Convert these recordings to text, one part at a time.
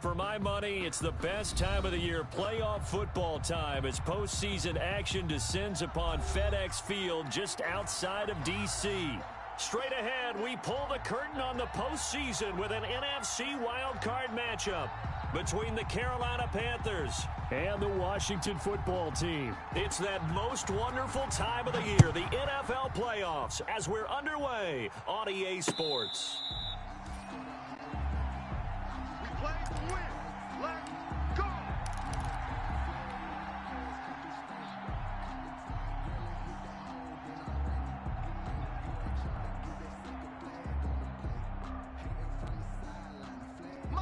For my money, it's the best time of the year, playoff football time, as postseason action descends upon FedEx Field just outside of D.C. Straight ahead, we pull the curtain on the postseason with an NFC Wild Card matchup between the Carolina Panthers and the Washington football team. It's that most wonderful time of the year, the NFL playoffs, as we're underway on EA Sports.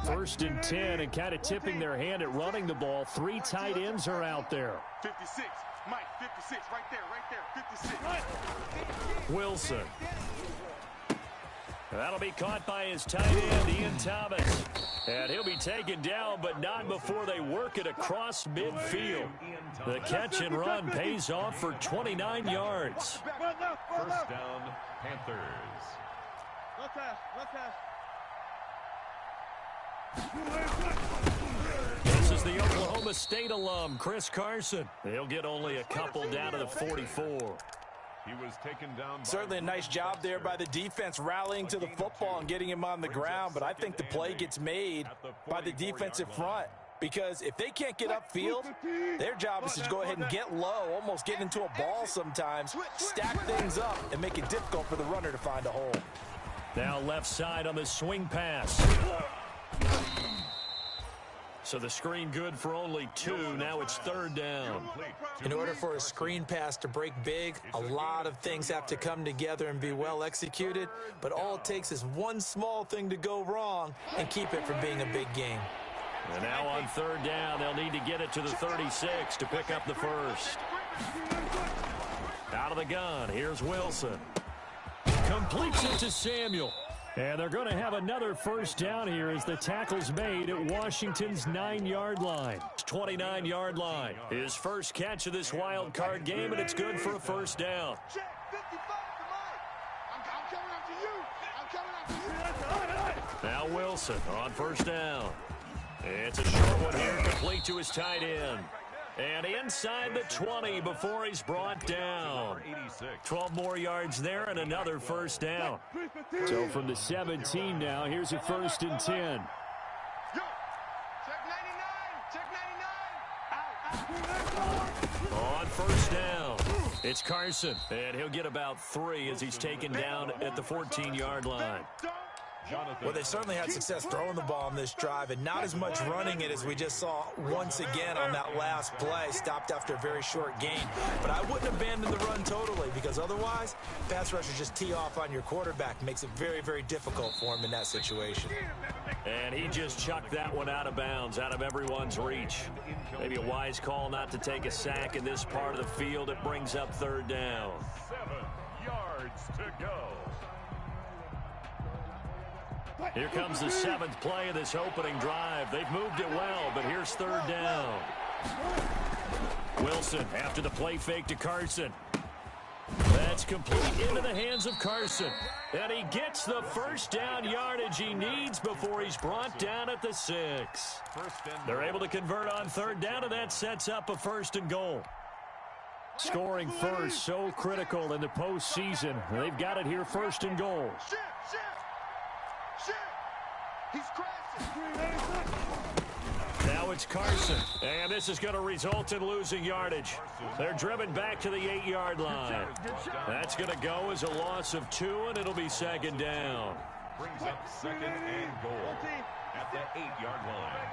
First and 10, and kind of tipping their hand at running the ball. 3 tight ends are out there. 56, Mike, 56, right there, 56. Wilson. That'll be caught by his tight end, Ian Thomas. And he'll be taken down, but not before they work it across midfield. The catch and run pays off for 29 yards. First down, Panthers. This is the Oklahoma State alum, Chris Carson. He'll get only a couple down to the 44. He was taken down. Certainly a nice job there by the defense rallying to the football and getting him on the ground, but I think the play gets made by the defensive front, because if they can't get upfield, their job is to go ahead and get low, almost get into a ball sometimes, stack things up, and make it difficult for the runner to find a hole. Now left side on the swing pass. So the screen good for only 2. Now it's third down. In order for a screen pass to break big, a lot of things have to come together and be well executed, but all it takes is one small thing to go wrong and keep it from being a big game. And now on third down, they'll need to get it to the 36 to pick up the first. Out of the gun, here's Wilson. Completes it to Samuel. And they're going to have another first down here as the tackle's made at Washington's 9-yard line. 29-yard line. His first catch of this wild card game, and it's good for a first down. Now Wilson on first down. It's a short one here, complete to his tight end. And inside the 20 before he's brought down. 12 more yards there and another first down. So from the 17 now, here's a first and 10. On first down, it's Carson. And he'll get about 3 as he's taken down at the 14-yard line. Well, they certainly had success throwing the ball on this drive and not as much running it as we just saw once again on that last play. Stopped after a very short gain. But I wouldn't abandon the run totally, because otherwise, pass rushers just tee off on your quarterback. Makes it very, very difficult for him in that situation. And he just chucked that one out of bounds, out of everyone's reach. Maybe a wise call not to take a sack in this part of the field. It brings up third down. 7 yards to go. Here comes the 7th play of this opening drive. They've moved it well, but here's third down. Wilson after the play fake to Carson. That's complete into the hands of Carson. And he gets the first down yardage he needs before he's brought down at the 6. They're able to convert on third down, and that sets up a first and goal. Scoring first, so critical in the postseason. They've got it here, first and goal. Now it's Carson, and this is going to result in losing yardage. They're driven back to the 8-yard line. That's going to go as a loss of 2, and it'll be second down. Brings up second and goal at the 8-yard line.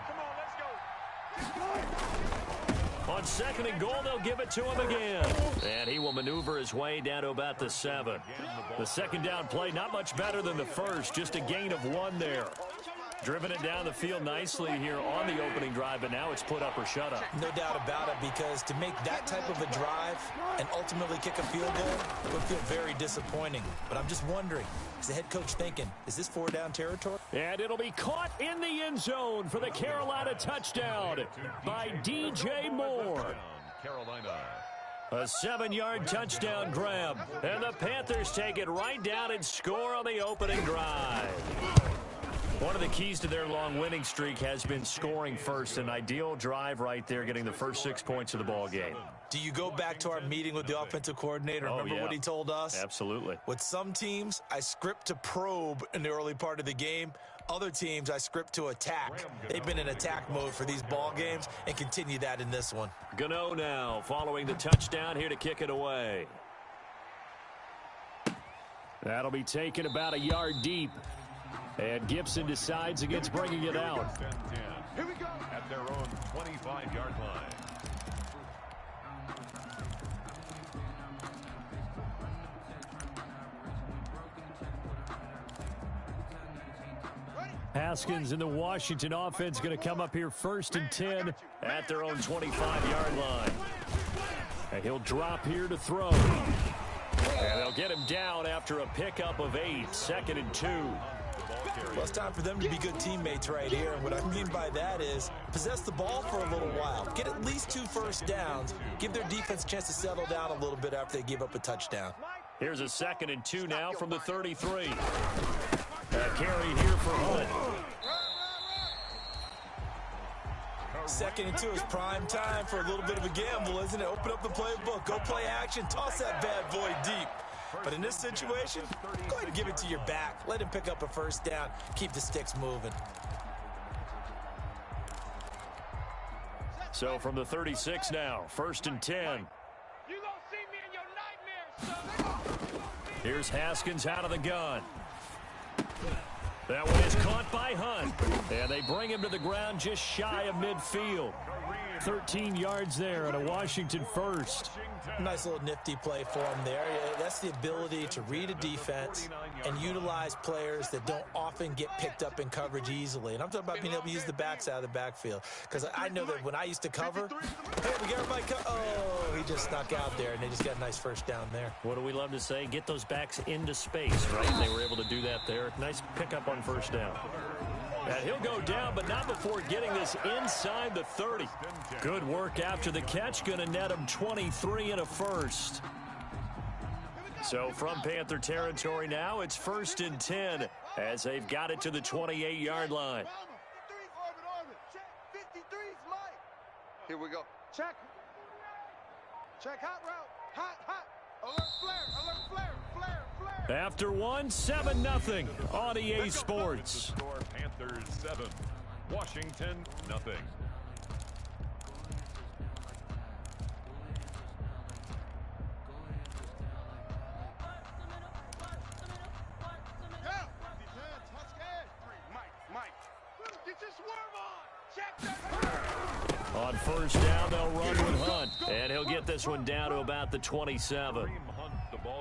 On second and goal, they'll give it to him again. And he will maneuver his way down to about the 7. The second down play, not much better than the first, just a gain of 1 there. Driven it down the field nicely here on the opening drive, but now it's put up or shut up. No doubt about it, because to make that type of a drive and ultimately kick a field goal would feel very disappointing. But I'm just wondering, is the head coach thinking, is this 4-down territory? And it'll be caught in the end zone for the Carolina touchdown by DJ Moore. Carolina. A 7-yard touchdown grab, and the Panthers take it right down and score on the opening drive. One of the keys to their long winning streak has been scoring first. An ideal drive right there, getting the first 6 points of the ball game. Do you go back to our meeting with the offensive coordinator? Remember what he told us? Absolutely. With some teams, I script to probe in the early part of the game. Other teams, I script to attack. They've been in attack mode for these ball games and continue that in this one. Gano now following the touchdown here to kick it away. That'll be taken about a yard deep. And Gibson decides against bringing it out. Here we go. At their own 25-yard line. Haskins and the Washington offense going to come up here 1st and 10 at their own 25-yard line. And he'll drop here to throw. And they'll get him down after a pickup of 8, 2nd and 2. Well, it's time for them to be good teammates right here. And what I mean by that is possess the ball for a little while. Get at least 2 first downs. Give their defense a chance to settle down a little bit after they give up a touchdown. Here's a 2nd and 2 now from the 33. A carry here for Hunt. 2nd and 2 is prime time for a little bit of a gamble, isn't it? Open up the playbook. Go play action. Toss that bad boy deep. But in this situation, go ahead and give it to your back. Let him pick up a first down. Keep the sticks moving. So from the 36 now, 1st and 10. You gonna see me in your nightmares, son. Here's Haskins out of the gun. That one is caught by Hunt. And they bring him to the ground just shy of midfield. 13 yards there and a Washington first. Nice little nifty play for him there. That's the ability to read a defense and utilize players that don't often get picked up in coverage easily. And I'm talking about being able to use the backs out of the backfield. Because I know that when I used to cover, hey, we get everybody oh, he just snuck out there, and they just got a nice first down there. What do we love to say? Get those backs into space, right? And they were able to do that there. Nice pickup on first down. And he'll go down, but not before getting this inside the 30. Good work after the catch. Going to net him 23 and a first. So from Panther territory now, it's 1st and 10 as they've got it to the 28-yard line. Here we go. Check. Check hot route. Hot. Alert flare. Alert flare. Flare. After one, 7-0 on EA Sports. Score Panthers 7, Washington nothing. Mike. Get your swerve on. Check that. On first down, they'll run with Hunt. And he'll get this one down to about the 27.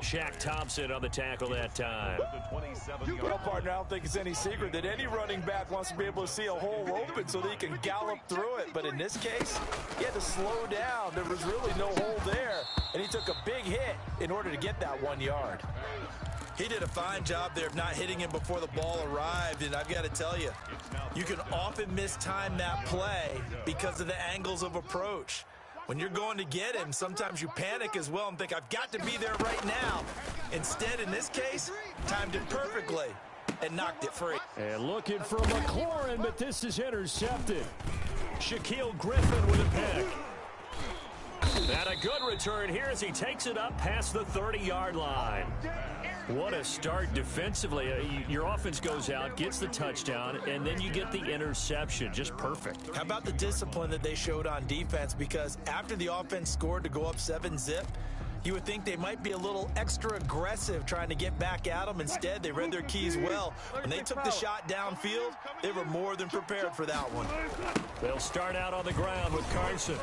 Shaq Thompson on the tackle that time. Well, partner, I don't think it's any secret that any running back wants to be able to see a hole open so that he can gallop through it. But in this case, he had to slow down. There was really no hole there, and he took a big hit in order to get that 1 yard. He did a fine job there of not hitting him before the ball arrived, and I've got to tell you, you can often mistime that play because of the angles of approach. When you're going to get him, sometimes you panic as well and think, I've got to be there right now. Instead, in this case, timed it perfectly and knocked it free. And looking for McLaurin, but this is intercepted. Shaquille Griffin with a pick. And a good return here as he takes it up past the 30-yard line. What a start defensively. Your offense goes out, gets the touchdown, and then you get the interception. Just perfect. How about the discipline that they showed on defense? Because after the offense scored to go up 7-0, you would think they might be a little extra aggressive trying to get back at them. Instead, they read their keys well. When they took the shot downfield, they were more than prepared for that one. They'll start out on the ground with Carson.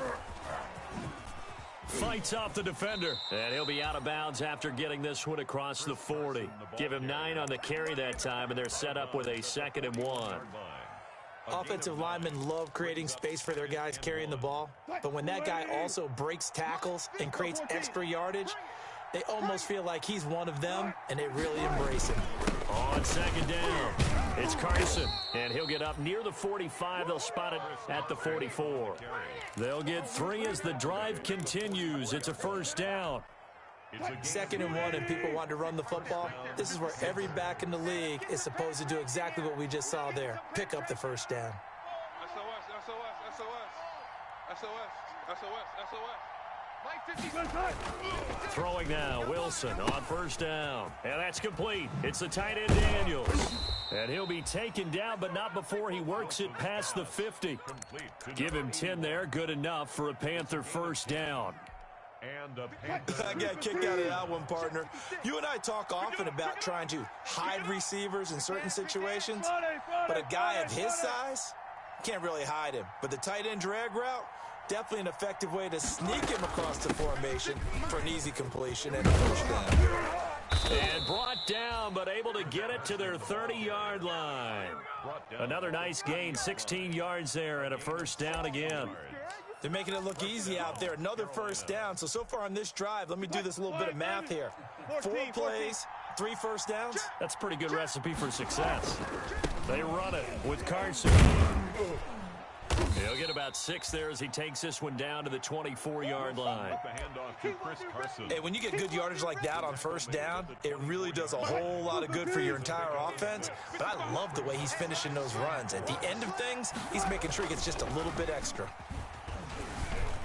Fights off the defender. And he'll be out of bounds after getting this one across the 40. Give him 9 on the carry that time, and they're set up with a 2nd and 1. Offensive linemen love creating space for their guys carrying the ball. But when that guy also breaks tackles and creates extra yardage, they almost feel like he's one of them, and they really embrace him. On 2nd down, it's Carson, and he'll get up near the 45. They'll spot it at the 44. They'll get 3 as the drive continues. It's a first down. 2nd and 1 and people want to run the football. This is where every back in the league is supposed to do exactly what we just saw there. Pick up the first down. Throwing now, Wilson on first down. And that's complete. It's the tight end, Daniels. And he'll be taken down, but not before he works it past the 50. Give him 10 there. Good enough for a Panther first down. I got kicked out of that one, partner. You and I talk often about trying to hide receivers in certain situations, but a guy of his size can't really hide him. But the tight end drag route, definitely an effective way to sneak him across the formation for an easy completion and a first down. And brought down, but able to get it to their 30-yard line. Another nice gain, 16 yards there, and a first down again. They're making it look easy out there. Another first down. So far on this drive, let me do this little bit of math here. 4 plays, 3 first downs. That's a pretty good recipe for success. They run it with Carson. He'll get about 6 there as he takes this one down to the 24-yard line. Hey, when you get good yardage like that on first down, it really does a whole lot of good for your entire offense. But I love the way he's finishing those runs. At the end of things, he's making sure he gets just a little bit extra.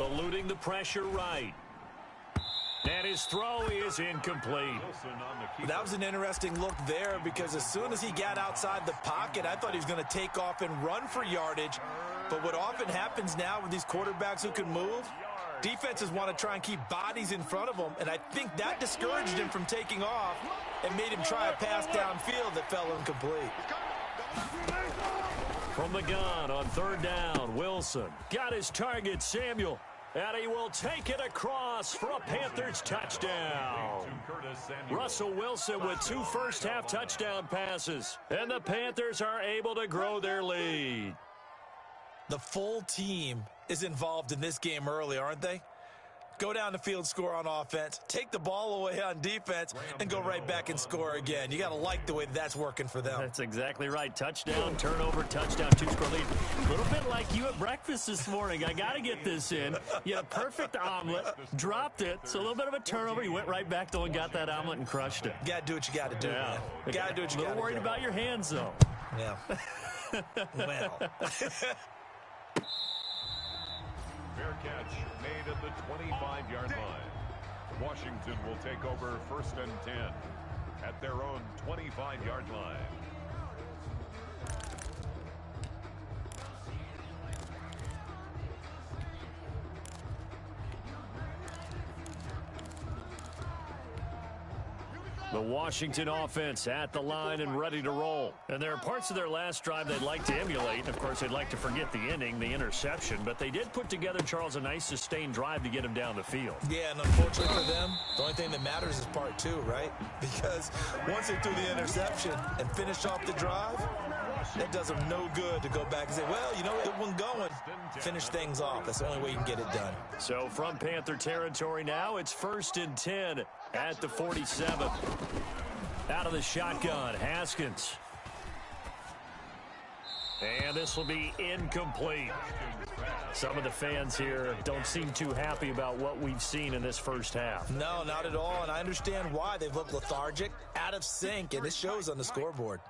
Eluding the pressure right. And his throw is incomplete. That was an interesting look there because as soon as he got outside the pocket, I thought he was going to take off and run for yardage. But what often happens now with these quarterbacks who can move, defenses want to try and keep bodies in front of them, and I think that discouraged him from taking off and made him try a pass downfield that fell incomplete. From the gun on third down, Wilson got his target, Samuel. And he will take it across for a Panthers touchdown. Russell Wilson with 2 first-half touchdown passes. And the Panthers are able to grow their lead. The full team is involved in this game early, aren't they? Go down the field, score on offense, take the ball away on defense, and go right back and score again. You got to like the way that's working for them. That's exactly right. Touchdown, turnover, touchdown, 2-score lead. A little bit like you at breakfast this morning. I got to get this in. You had a perfect omelet, dropped it, so a little bit of a turnover. You went right back, though, and got that omelet and crushed it. Got to do what you got to do, man. Got to do what you got to do. A little worried about your hands, though. Yeah. Well. Fair catch made at the 25-yard line. Washington will take over 1st and 10 at their own 25-yard line. The Washington offense at the line and ready to roll. And there are parts of their last drive they'd like to emulate. And, of course, they'd like to forget the inning, the interception. But they did put together, Charles, a nice sustained drive to get him down the field. Yeah, and unfortunately for them, the only thing that matters is part 2, right? Because once they threw the interception and finished off the drive, it does them no good to go back and say, well, you know, it wasn't going. Finish things off. That's the only way you can get it done. So from Panther territory now, it's 1st and 10 at the 47. Out of the shotgun, Haskins. And this will be incomplete. Some of the fans here don't seem too happy about what we've seen in this first half. No, not at all, and I understand why. They've looked lethargic, out of sync, and it shows on the scoreboard.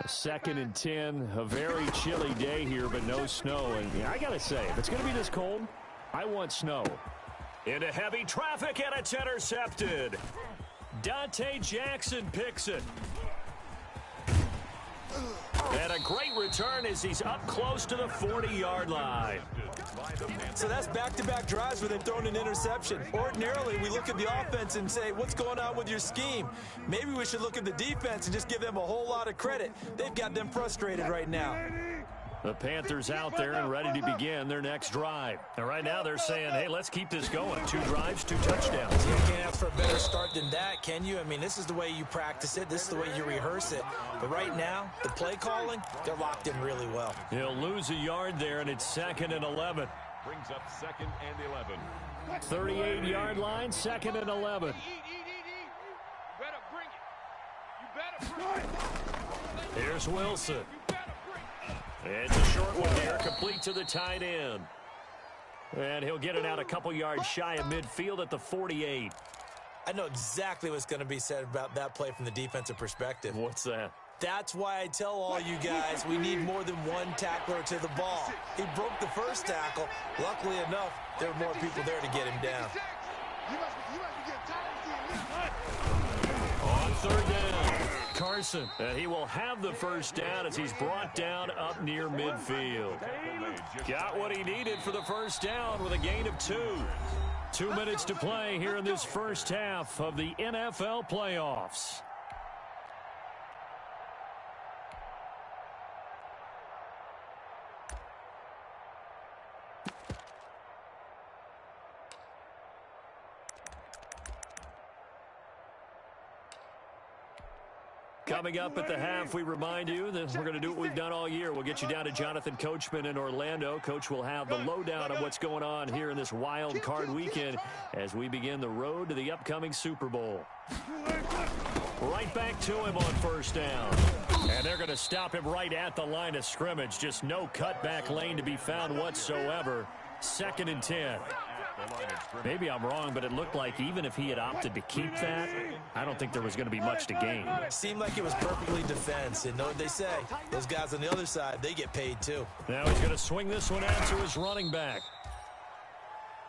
2nd and 10, a very chilly day here, but no snow. And I got to say, if it's going to be this cold, I want snow. Into heavy traffic, and it's intercepted. Dante Jackson picks it. And a great return as he's up close to the 40-yard line. So that's back-to-back drives where they've thrown an interception. Ordinarily, we look at the offense and say, what's going on with your scheme? Maybe we should look at the defense and just give them a whole lot of credit. They've got them frustrated right now. The Panthers out there and ready to begin their next drive. And right now they're saying, hey, let's keep this going. 2 drives, 2 touchdowns. You can't ask for a better start than that, can you? I mean, this is the way you practice it. This is the way you rehearse it. But right now, the play calling, they're locked in really well. He'll lose a yard there, and it's 2nd and 11. Brings up 2nd and 11. 38-yard line, 2nd and 11. You better bring it. You better bring it. Here's Wilson. It's a short one here, complete to the tight end. And he'll get it out a couple yards shy of midfield at the 48. I know exactly what's going to be said about that play from the defensive perspective. What's that? That's why I tell all you guys we need more than one tackler to the ball. He broke the first tackle. Luckily enough, there were more people there to get him down. On third down, Carson. He will have the first down as he's brought down up near midfield. Got what he needed for the first down with a gain of 2. 2 minutes to play here in this first half of the NFL playoffs. Coming up at the half, we remind you that we're going to do what we've done all year. We'll get you down to Jonathan Coachman in Orlando. Coach will have the lowdown on what's going on here in this wild card weekend as we begin the road to the upcoming Super Bowl. Right back to him on first down. And they're going to stop him right at the line of scrimmage. Just no cutback lane to be found whatsoever. 2nd and 10. Maybe I'm wrong, but it looked like even if he had opted to keep that, I don't think there was going to be much to gain. Seemed like it was perfectly defense. And know what they say? Those guys on the other side, they get paid too. Now he's going to swing this one out to his running back.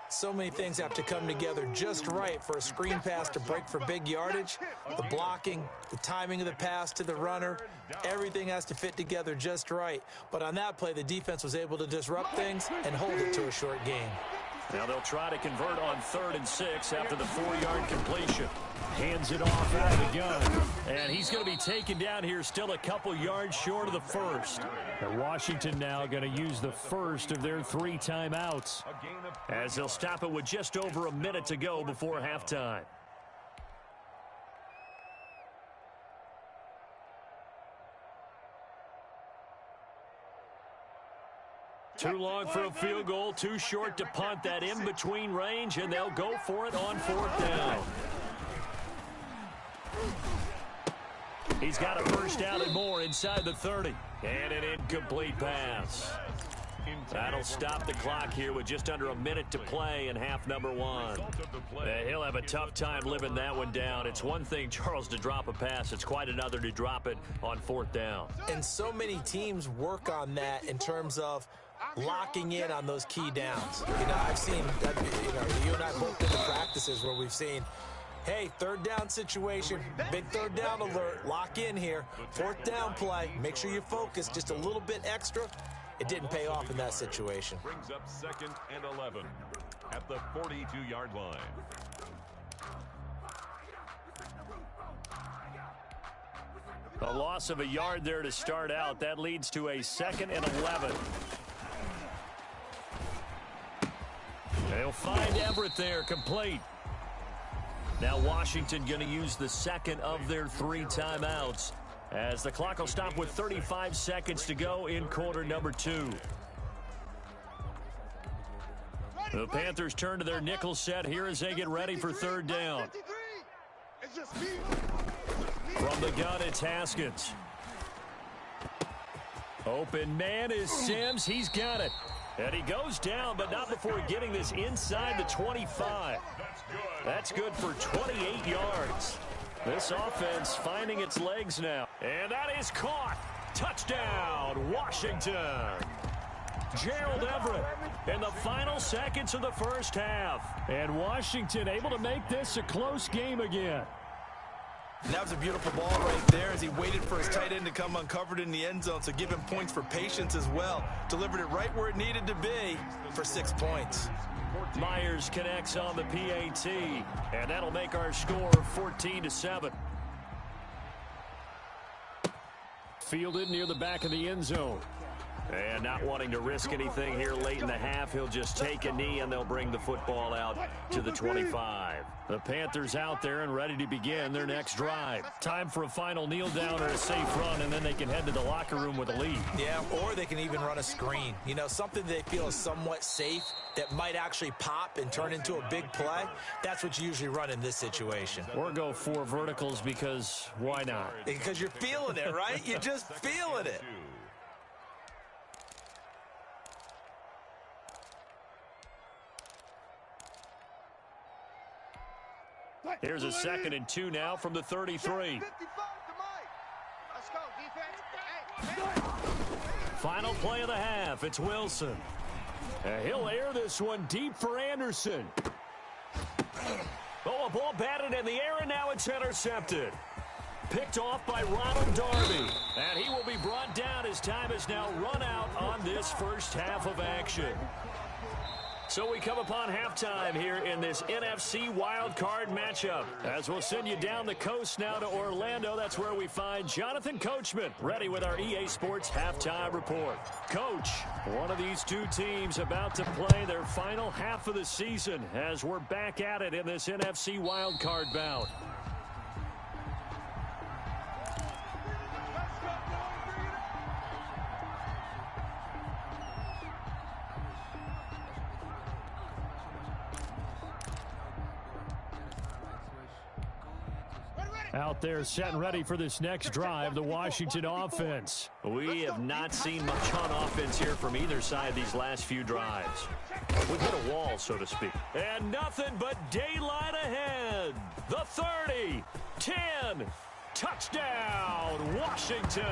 So many things have to come together just right for a screen pass to break for big yardage. The blocking, the timing of the pass to the runner, everything has to fit together just right. But on that play, the defense was able to disrupt things and hold it to a short gain. Now they'll try to convert on 3rd and 6 after the 4-yard completion. Hands it off out of the gun. And he's going to be taken down here still a couple yards short of the first. And Washington now going to use the first of their 3 timeouts as they'll stop it with just over a minute to go before halftime. Too long for a field goal, too short to punt. That in-between range, and they'll go for it on 4th down. He's got a first down and more inside the 30. And an incomplete pass. That'll stop the clock here with just under a minute to play in half number 1. He'll have a tough time living that one down. It's one thing, Charles, to drop a pass. It's quite another to drop it on 4th down. And so many teams work on that in terms of locking in on those key downs. You know, I've seen, you and I both been to practices where we've seen, hey, 3rd down situation, big 3rd down alert, lock in here, 4th down play, make sure you focus just a little bit extra. It didn't pay off in that situation. Brings up 2nd and 11 at the 42-yard line. A loss of a yard there to start out. That leads to a 2nd and 11. They'll find Everett there, complete. Now Washington going to use the 2nd of their 3 timeouts as the clock will stop with 35 seconds to go in quarter number 2. The Panthers turn to their nickel set here as they get ready for 3rd down. From the gun, it's Haskins. Open man is Sims. He's got it. And he goes down, but not before getting this inside the 25. That's good for 28 yards. This offense finding its legs now. And that is caught. Touchdown, Washington. Gerald Everett in the final seconds of the first half. And Washington able to make this a close game again. And that was a beautiful ball right there as he waited for his tight end to come uncovered in the end zone, so give him points for patience as well. Delivered it right where it needed to be for 6 points. Myers connects on the PAT, and that'll make our score 14-7. Fielded near the back of the end zone. And not wanting to risk anything here late in the half, he'll just take a knee and they'll bring the football out to the 25. The Panthers out there and ready to begin their next drive. Time for a final kneel down or a safe run, and then they can head to the locker room with a lead. Yeah, or they can even run a screen. You know, something they feel is somewhat safe that might actually pop and turn into a big play. That's what you usually run in this situation. Or go 4 verticals because why not? Because you're feeling it, right? You're just feeling it. Here's a 2nd and 2 now from the 33. Let's go, defense. Final play of the half. It's Wilson. He'll air this one deep for Anderson. Oh, a ball batted in the air, and now it's intercepted. Picked off by Ronald Darby. And he will be brought down as time has now run out on this first half of action. So we come upon halftime here in this NFC Wild Card matchup. As we'll send you down the coast now to Orlando, that's where we find Jonathan Coachman ready with our EA Sports Halftime Report. Coach, one of these two teams about to play their final half of the season as we're back at it in this NFC Wild Card bout. Out there set and ready for this next drive, the Washington offense. We have not seen much on offense here from either side these last few drives. We've hit a wall, so to speak. And nothing but daylight ahead. The 30, 10, touchdown, Washington.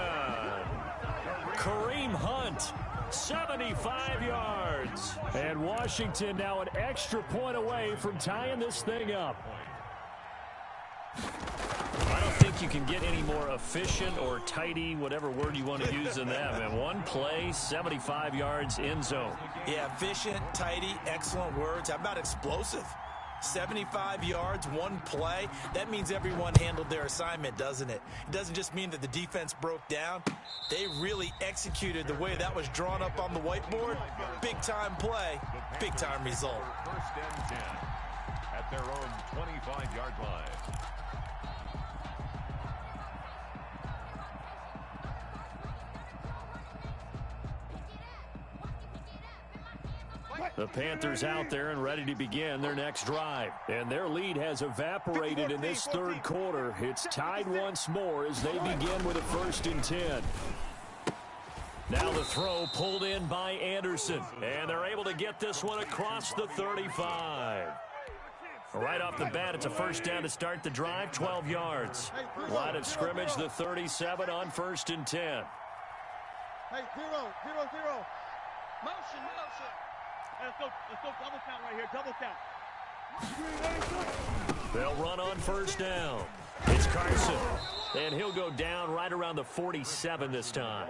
Kareem Hunt, 75 yards. And Washington now an extra point away from tying this thing up. I don't think you can get any more efficient or tidy, whatever word you want to use in that, man. One play, 75 yards, end zone. Yeah, efficient, tidy, excellent words. How about explosive? 75 yards, one play. That means everyone handled their assignment, doesn't it? It doesn't just mean that the defense broke down. They really executed the way that was drawn up on the whiteboard. Big-time play, big-time result. First and 10 at their own 25-yard line. The Panthers out there and ready to begin their next drive. And their lead has evaporated in this third quarter. It's tied once more as they begin with a 1st and 10. Now the throw pulled in by Anderson. And they're able to get this one across the 35. Right off the bat, it's a first down to start the drive, 12 yards. Line of scrimmage, the 37 on 1st and 10. Hey, 0, 0, 0. Motion. Let's go double count right here, double count. They'll run on 1st down. It's Carson, and he'll go down right around the 47 this time.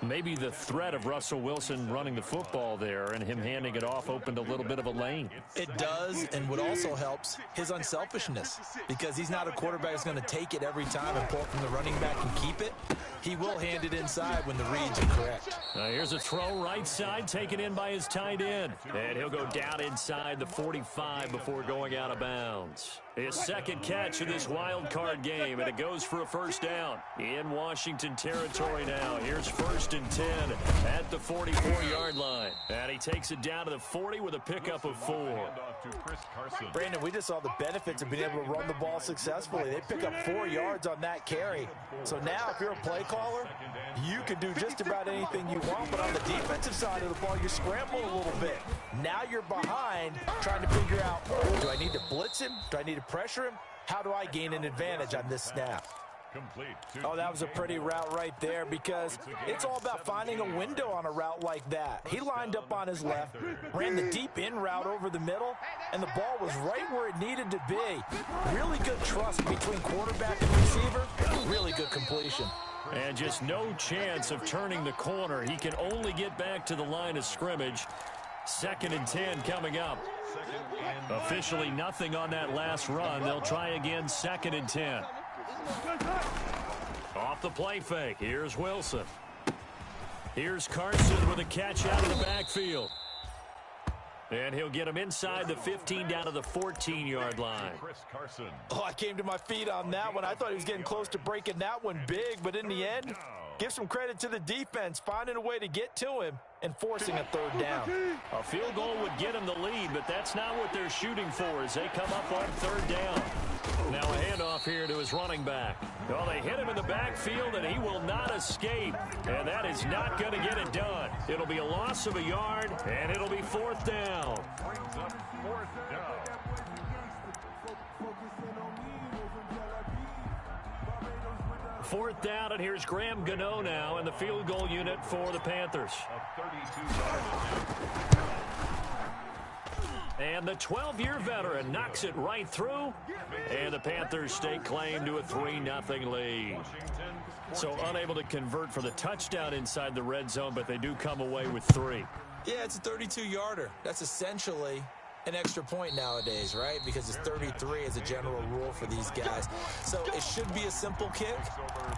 Maybe the threat of Russell Wilson running the football there and him handing it off opened a little bit of a lane. It does, and what also helps, his unselfishness. Because he's not a quarterback who's going to take it every time and pull from the running back and keep it. He will hand it inside when the reads are correct. Here's a throw right side taken in by his tight end. And he'll go down inside the 45 before going out of bounds. His second catch of this wild card game, and it goes for a 1st down. In Washington territory now. Here's 1st and 10 at the 44-yard line. And he takes it down to the 40 with a pickup of 4. Brandon, we just saw the benefits of being able to run the ball successfully. They pick up 4 yards on that carry. So now if you're a play caller, you can do just about anything you want. But on the defensive side of the ball, you scramble a little bit. Now you're behind trying to figure out, do I need to blitz him? Do I need to pressure him? How do I gain an advantage on this snap? Oh, that was a pretty route right there because it's all about finding a window on a route like that. He lined up on his left, ran the deep in route over the middle, and the ball was right where it needed to be. Really good trust between quarterback and receiver. Really good completion. And just no chance of turning the corner. He can only get back to the line of scrimmage. 2nd and 10 coming up. Officially nothing on that last run. They'll try again 2nd and 10. Off the play fake. Here's Wilson. Here's Carson with a catch out of the backfield. And he'll get him inside the 15 down to the 14-yard line. Oh, I came to my feet on that one. I thought he was getting close to breaking that one big, but in the end, give some credit to the defense, finding a way to get to him and forcing a 3rd down. A field goal would get him the lead, but that's not what they're shooting for as they come up on 3rd down. Now a handoff here to his running back. Well, they hit him in the backfield, and he will not escape. And that is not going to get it done. It'll be a loss of a yard, and it'll be 4th down. 4th down, and here's Graham Gano now in the field goal unit for the Panthers. And the 12-year veteran knocks it right through, and the Panthers stake claim to a 3-0 lead. So unable to convert for the touchdown inside the red zone, but they do come away with 3. Yeah, it's a 32-yarder. That's essentially an extra point nowadays, right? Because it's 33 as a general rule for these guys. So it should be a simple kick.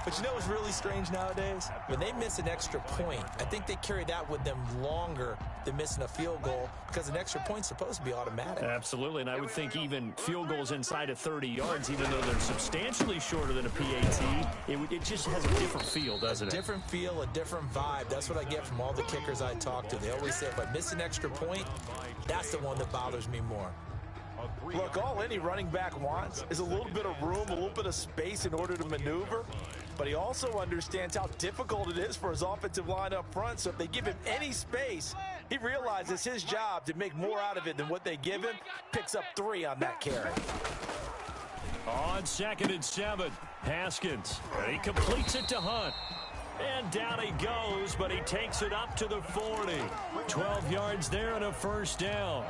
But you know what's really strange nowadays? When they miss an extra point, I think they carry that with them longer than missing a field goal because an extra point's supposed to be automatic. Absolutely, and I would think even field goals inside of 30 yards, even though they're substantially shorter than a PAT, it just has a different feel, doesn't it? A different feel, a different vibe. That's what I get from all the kickers I talk to. They always say if I miss an extra point, that's the one that bothers me more. Look, all any running back wants is a little bit of room, a little bit of space in order to maneuver. But he also understands how difficult it is for his offensive line up front. So if they give him any space, he realizes his job to make more out of it than what they give him. Picks up 3 on that carry. On 2nd and 7, Haskins. He completes it to Hunt. And down he goes, but he takes it up to the 40. 12 yards there and a 1st down.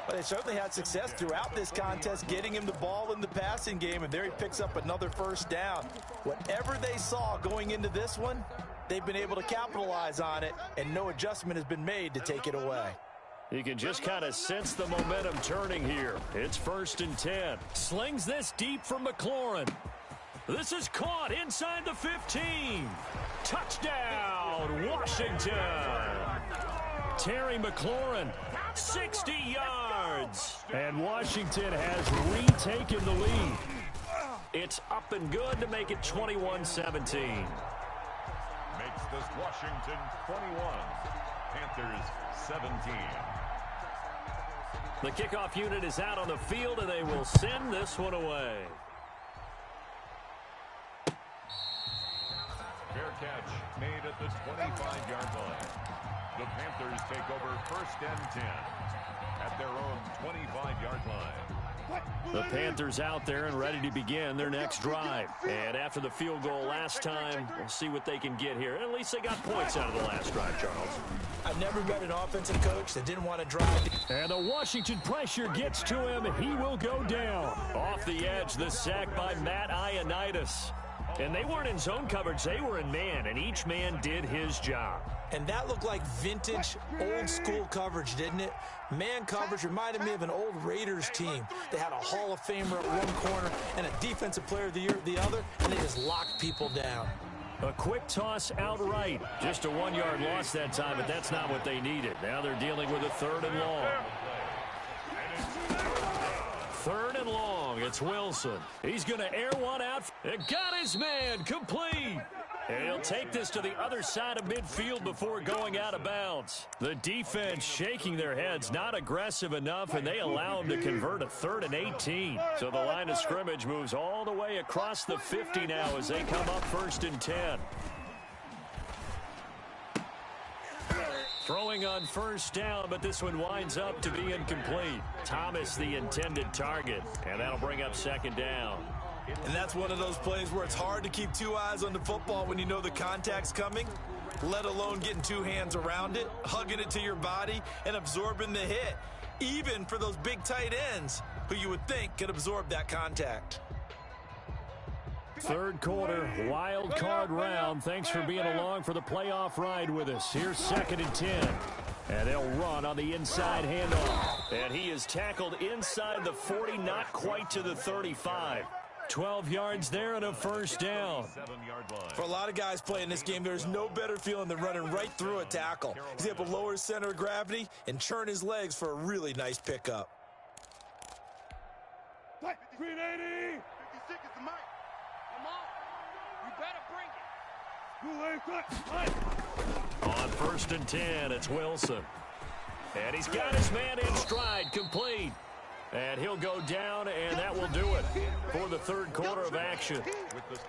But they certainly had success throughout this contest getting him the ball in the passing game, and there he picks up another 1st down. Whatever they saw going into this one, they've been able to capitalize on it, and no adjustment has been made to take it away. You can just kind of sense the momentum turning here. It's 1st and 10. Slings this deep from McLaurin. This is caught inside the 15. Touchdown, Washington. Terry McLaurin, 60 yards. And Washington has retaken the lead. It's up and good to make it 21-17. Makes this Washington 21, Panthers 17. The kickoff unit is out on the field, and they will send this one away. Fair catch made at the 25-yard line. The Panthers take over 1st and 10 at their own 25-yard line. The Panthers out there and ready to begin their next drive. And after the field goal last time, we'll see what they can get here. At least they got points out of the last drive, Charles. I've never met an offensive coach that didn't want to drive. And the Washington pressure gets to him. He will go down. Off the edge, the sack by Matt Ioannidis. And they weren't in zone coverage. They were in man, and each man did his job. And that looked like vintage, old-school coverage, didn't it? Man coverage reminded me of an old Raiders team. They had a Hall of Famer at one corner and a Defensive Player of the Year at the other, and they just locked people down. A quick toss outright. Just a 1-yard loss that time, but that's not what they needed. Now they're dealing with a 3rd and long. 3rd and long. It's Wilson. He's going to air one out. It got his man complete. And he'll take this to the other side of midfield before going out of bounds. The defense shaking their heads, not aggressive enough, and they allow him to convert a 3rd and 18. So the line of scrimmage moves all the way across the 50 now as they come up 1st and 10. Throwing on 1st down, but this one winds up to be incomplete. Thomas the intended target, and that'll bring up 2nd down. And that's one of those plays where it's hard to keep 2 eyes on the football when you know the contact's coming, let alone getting 2 hands around it, hugging it to your body, and absorbing the hit, even for those big tight ends who you would think could absorb that contact. 3rd quarter, wild card round. Thanks for being along for the playoff ride with us. Here's 2nd and 10. And they'll run on the inside handoff. And he is tackled inside the 40, not quite to the 35. 12 yards there and a 1st down. For a lot of guys playing this game, there's no better feeling than running right through a tackle. He's able to lower his center of gravity and churn his legs for a really nice pickup. 380. 56 is the mic. Come on. You better bring it. On 1st and 10, it's Wilson. And he's got his man in stride, complete. And he'll go down, and that will do it for the 3rd quarter of action.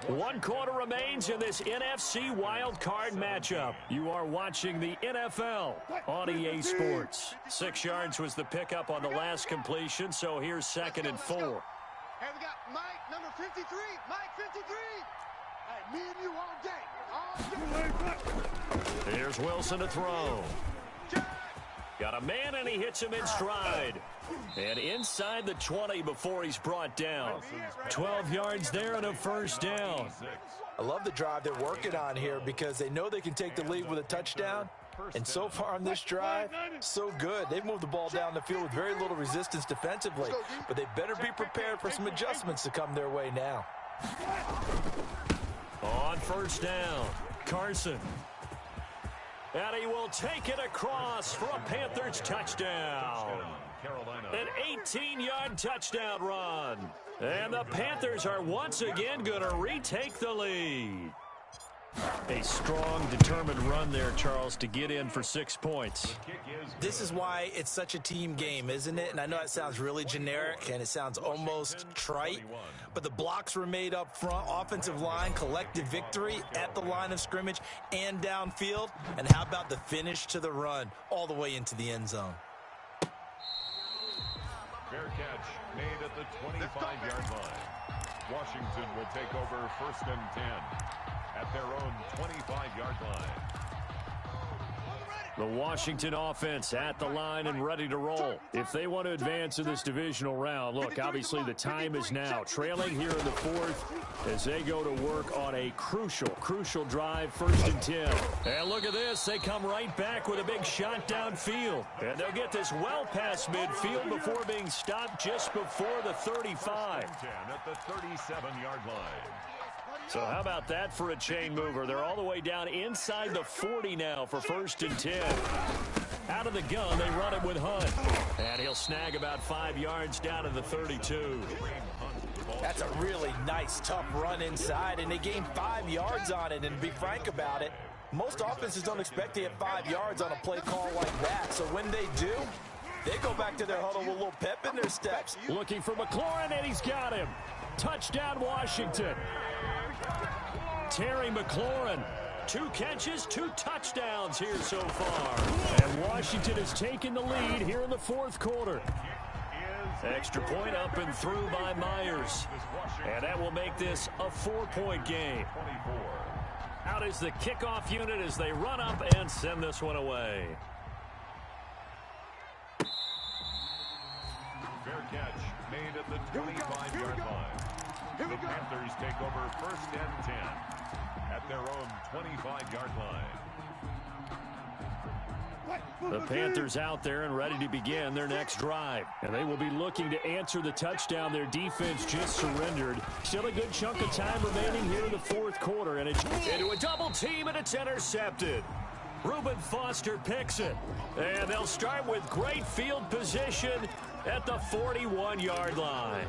1 quarter remains in this NFC Wild Card matchup. You are watching the NFL on EA Sports. 6 yards was the pickup on the last completion, so here's 2nd and 4. Hey, we got Mike, number 53. Mike, 53. Hey, me and you all day. All day. Here's Wilson to throw. Got a man, and he hits him in stride. And inside the 20 before he's brought down. 12 yards there and a first down. I love the drive they're working on here because they know they can take the lead with a touchdown. And so far on this drive, so good. They've moved the ball down the field with very little resistance defensively. But they better be prepared for some adjustments to come their way now. On first down, Carson. And he will take it across for a Panthers touchdown. An 18-yard touchdown run. And the Panthers are once again going to retake the lead. A strong, determined run there, Charles, to get in for 6 points. This is why it's such a team game, isn't it? And I know it sounds really generic and it sounds almost trite, but the blocks were made up front, offensive line, collective victory at the line of scrimmage and downfield. And how about the finish to the run all the way into the end zone? Fair catch made at the 25-yard line. Washington will take over 1st and 10 at their own 25-yard line. The Washington offense at the line and ready to roll. If they want to advance in this divisional round, look, obviously the time is now. Trailing here in the 4th as they go to work on a crucial drive, 1st and 10. And look at this. They come right back with a big shot downfield. And they'll get this well past midfield before being stopped just before the 35. At the 37-yard line. So how about that for a chain mover? They're all the way down inside the 40 now for 1st and 10. Out of the gun, they run it with Hunt. And he'll snag about 5 yards down to the 32. That's a really nice, tough run inside, and they gained 5 yards on it. And to be frank about it, most offenses don't expect to get 5 yards on a play call like that. So when they do, they go back to their huddle with a little pep in their steps. Looking for McLaurin, and he's got him. Touchdown, Washington. Terry McLaurin, 2 catches, 2 touchdowns here so far. And Washington has taken the lead here in the 4th quarter. Extra point up and through by Myers. And that will make this a 4-point game. Out is the kickoff unit as they run up and send this one away. Fair catch made at the 25-yard line. The Panthers take over 1st and 10 at their own 25-yard line. The Panthers out there and ready to begin their next drive. And they will be looking to answer the touchdown their defense just surrendered. Still a good chunk of time remaining here in the 4th quarter. And it's into a double team, and it's intercepted. Reuben Foster picks it. And they'll start with great field position at the 41-yard line.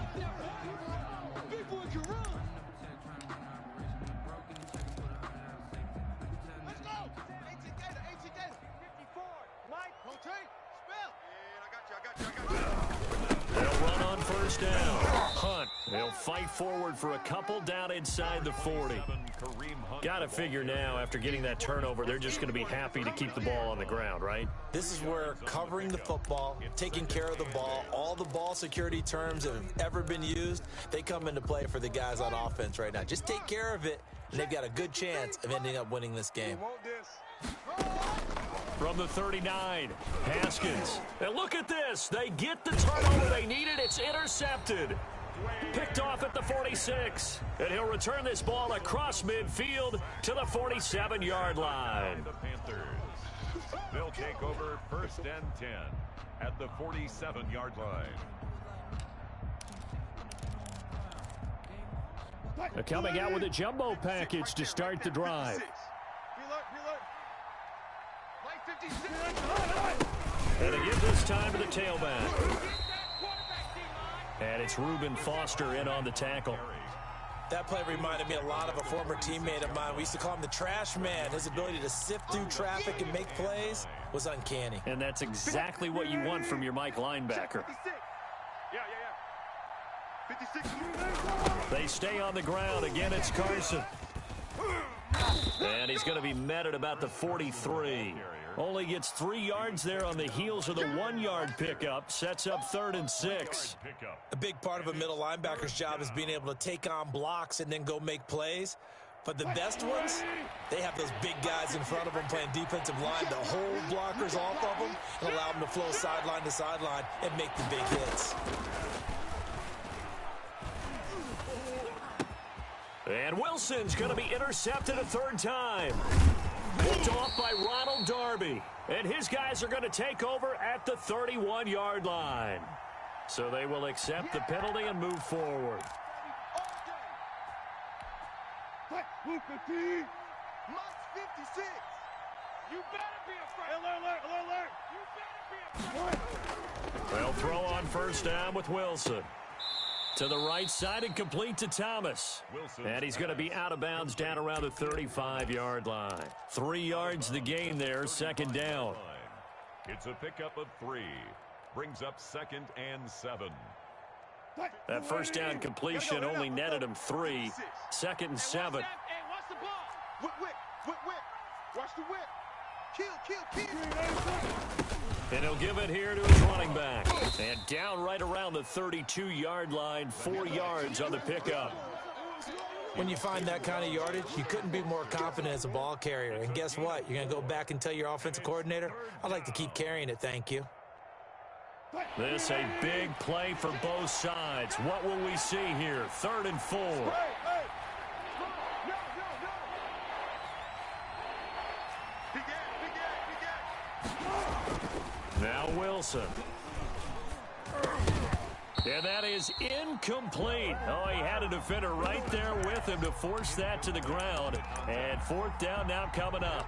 They'll run on 1st down. Hunt. They'll fight forward for a couple down inside the 40. Got to figure now, after getting that turnover, they're just going to be happy to keep the ball on the ground, right? This is where covering the football, taking care of the ball, all the ball security terms that have ever been used, they come into play for the guys on offense right now. Just take care of it, and they've got a good chance of ending up winning this game. From the 39, Haskins. And look at this. They get the turnover they needed. It's intercepted. Picked off at the 46. And he'll return this ball across midfield to the 47-yard line. The Panthers. They'll take over 1st and 10 at the 47-yard line. They're coming out with a jumbo package to start the drive. And they give this time to the tailback. And it's Reuben Foster in on the tackle. That play reminded me a lot of a former teammate of mine. We used to call him the trash man. His ability to sift through traffic and make plays was uncanny. And that's exactly what you want from your Mike linebacker. They stay on the ground. Again, it's Carson. And he's going to be met at about the 43. Only gets 3 yards there on the heels of the 1-yard pickup. Sets up 3rd and 6. A big part of a middle linebacker's job is being able to take on blocks and then go make plays. But the best ones, they have those big guys in front of them playing defensive line to hold blockers off of them and allow them to flow sideline to sideline and make the big hits. And Wilson's going to be intercepted a third time. Picked off by Ronald Darby. And his guys are going to take over at the 31-yard line. So they will accept the penalty and move forward. Mike 56. You better be afraid. Alert. You better be afraid. They'll throw on first down with Wilson. To the right side and complete to Thomas. And he's going to be out of bounds down around the 35-yard line. 3 yards the gain there, second down. It's a pickup of 3. Brings up 2nd and 7. That first down completion only netted him 3. 2nd and 7. Hey, watch the ball. Whip. Watch the whip. Kill. And he'll give it here to his running back. And down right around the 32-yard line, 4 yards on the pickup. When you find that kind of yardage, you couldn't be more confident as a ball carrier. And guess what? You're going to go back and tell your offensive coordinator, I'd like to keep carrying it, thank you. This a big play for both sides. What will we see here? 3rd and 4. Now Wilson. And that is incomplete. Oh, he had a defender right there with him to force that to the ground. And 4th down now coming up.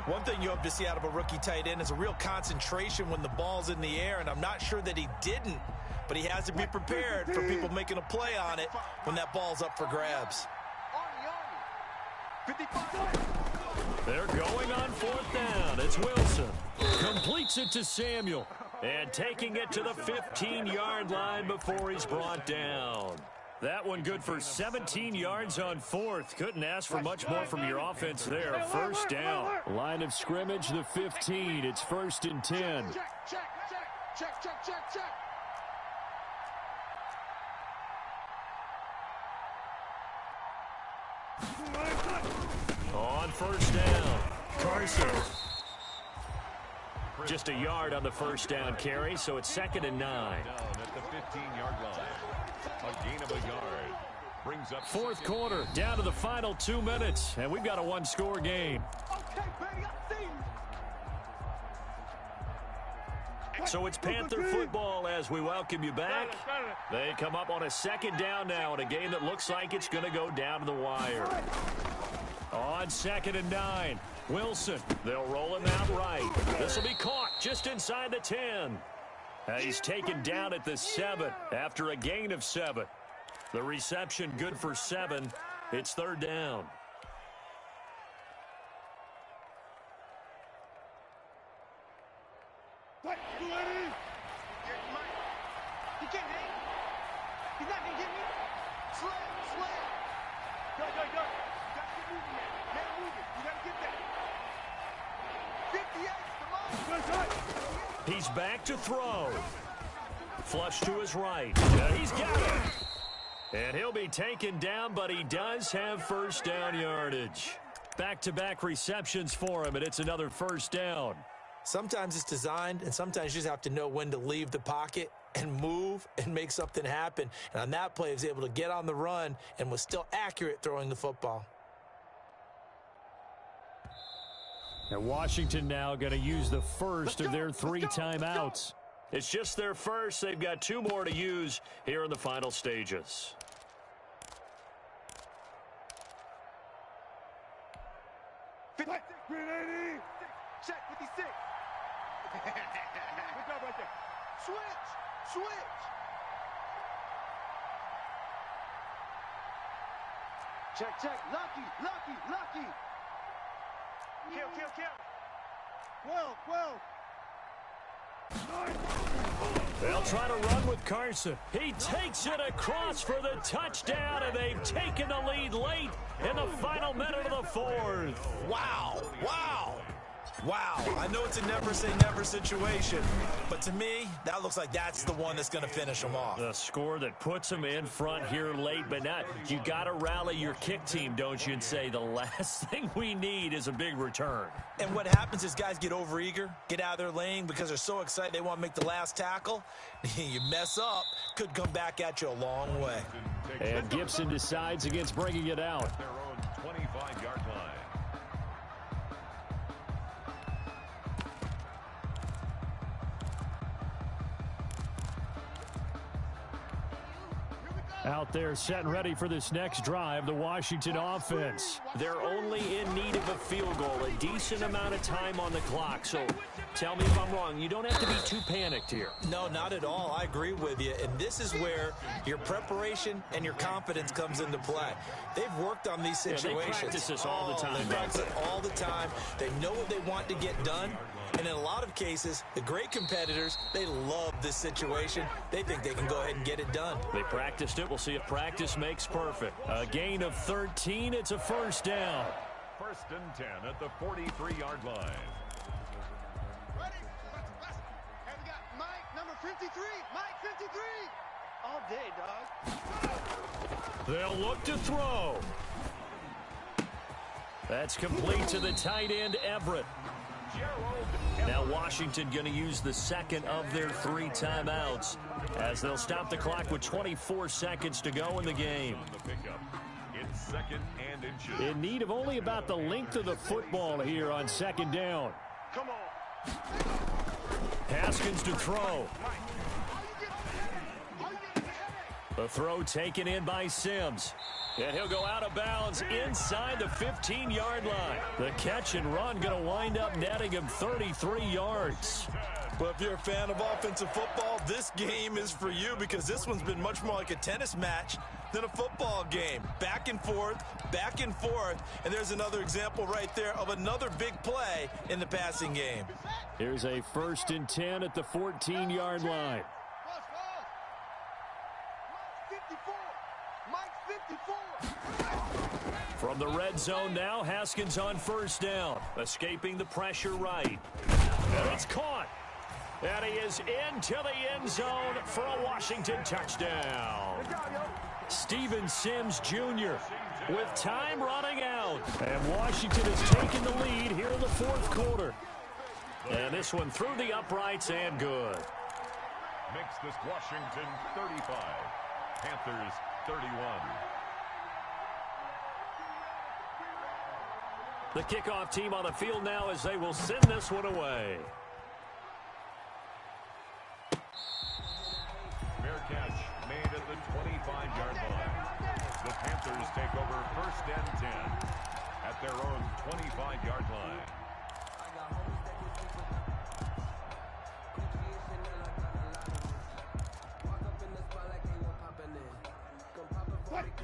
One thing you hope to see out of a rookie tight end is a real concentration when the ball's in the air, and I'm not sure that he didn't, but he has to be prepared for people making a play on it when that ball's up for grabs. They're going on 4th down. It's Wilson. Completes it to Samuel. And taking it to the 15-yard line before he's brought down. That one good for 17 yards on 4th. Couldn't ask for much more from your offense there. First down. Line of scrimmage, the 15. It's 1st and 10. Check. On first down, Carson. Just a yard on the first down carry, so it's 2nd and 9. Down at the 15-yard line. A gain of a yard. Brings up 4th quarter, down to the final 2 minutes, and we've got a one-score game. So it's Panther football as we welcome you back. They come up on a 2nd down now in a game that looks like it's going to go down to the wire. On 2nd and 9, Wilson. They'll roll him out right. This will be caught just inside the 10. He's taken down at the 7 after a gain of 7. The reception good for 7. It's 3rd down. He can't hang. He's not going to get me. Slam. Go. You got to get moving, man. Man, moving. You got to get that. 58, come on. He's back to throw. Flush to his right. He's got it. And he'll be taken down, but he does have first down yardage. Back-to-back receptions for him, and it's another first down. Sometimes it's designed, and sometimes you just have to know when to leave the pocket and move and make something happen. And on that play, he was able to get on the run and was still accurate throwing the football. And Washington now going to use the first of their 3 timeouts. It's just their first. They've got 2 more to use here in the final stages. Check 56. Good job right there. Switch. Check. Lucky. Kill. 12. They'll try to run with Carson. He takes it across for the touchdown, and they've taken the lead late in the final minute of the 4th. Wow. Wow, I know it's a never-say-never situation, but to me, that looks like that's the one that's going to finish them off. The score that puts them in front here late, but not. You got to rally your kick team, don't you, and say the last thing we need is a big return. And what happens is guys get overeager, get out of their lane because they're so excited they want to make the last tackle. You mess up, could come back at you a long way. And Gibson decides against bringing it out. Their own 25-yard line. Out there set and ready for this next drive, the Washington offense. They're only in need of a field goal, a decent amount of time on the clock. So tell me if I'm wrong. You don't have to be too panicked here. No, not at all. I agree with you. And this is where your preparation and your confidence comes into play. They've worked on these situations. Yeah, they practice this all the time. They practice it all the time. They know what they want to get done. And in a lot of cases, the great competitors, they love this situation. They think they can go ahead and get it done. They practiced it. We'll see if practice makes perfect. A gain of 13. It's a first down. 1st and 10 at the 43-yard line. Ready? And we got Mike, number 53. Mike, 53. All day, dog. They'll look to throw. That's complete to the tight end, Everett. Now Washington going to use the second of their 3 timeouts as they'll stop the clock with 24 seconds to go in the game. It's 2nd and inches. In need of only about the length of the football here on 2nd down. Come on. Haskins to throw. The throw taken in by Sims. And he'll go out of bounds inside the 15-yard line. The catch and run going to wind up netting him 33 yards. Well, if you're a fan of offensive football, this game is for you because this one's been much more like a tennis match than a football game. Back and forth, and there's another example right there of another big play in the passing game. Here's a 1st and 10 at the 14-yard line. From the red zone now, Haskins on 1st down, escaping the pressure right. And it's caught. And he is into the end zone for a Washington touchdown. Steven Sims Jr. with time running out. And Washington has taken the lead here in the 4th quarter. And this one through the uprights and good. Makes this Washington 35. Panthers 31. The kickoff team on the field now as they will send this one away. Fair catch made at the 25-yard line. The Panthers take over 1st and 10 at their own 25-yard line.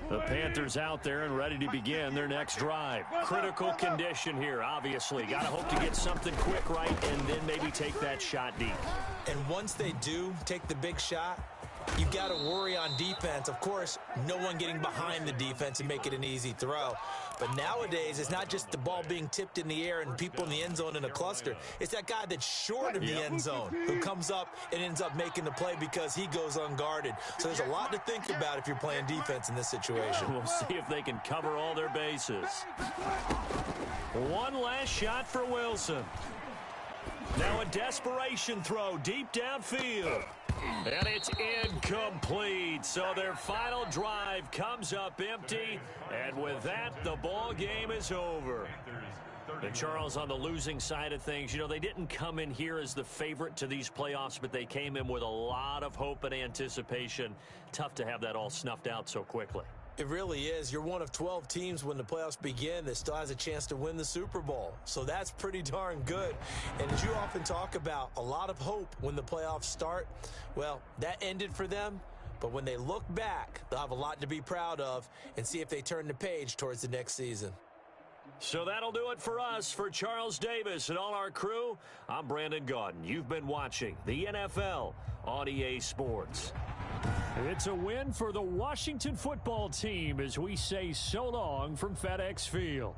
The Panthers out there and ready to begin their next drive. Critical condition here, obviously. Got to hope to get something quick right and then maybe take that shot deep. And once they do take the big shot, you've got to worry on defense. Of course, no one getting behind the defense and make it an easy throw. But nowadays, it's not just the ball being tipped in the air and people in the end zone in a cluster. It's that guy that's short of the end zone who comes up and ends up making the play because he goes unguarded. So there's a lot to think about if you're playing defense in this situation. We'll see if they can cover all their bases. One last shot for Wilson. Now a desperation throw deep downfield. And it's incomplete. So their final drive comes up empty. And with that, the ball game is over. And Charles, on the losing side of things, you know, they didn't come in here as the favorite to these playoffs, but they came in with a lot of hope and anticipation. Tough to have that all snuffed out so quickly. It really is. You're one of 12 teams when the playoffs begin that still has a chance to win the Super Bowl. So that's pretty darn good. And as you often talk about, a lot of hope when the playoffs start. Well, that ended for them. But when they look back, they'll have a lot to be proud of and see if they turn the page towards the next season. So that'll do it for us. For Charles Davis and all our crew, I'm Brandon Gaudin. You've been watching the NFL on EA Sports. It's a win for the Washington football team as we say so long from FedEx Field.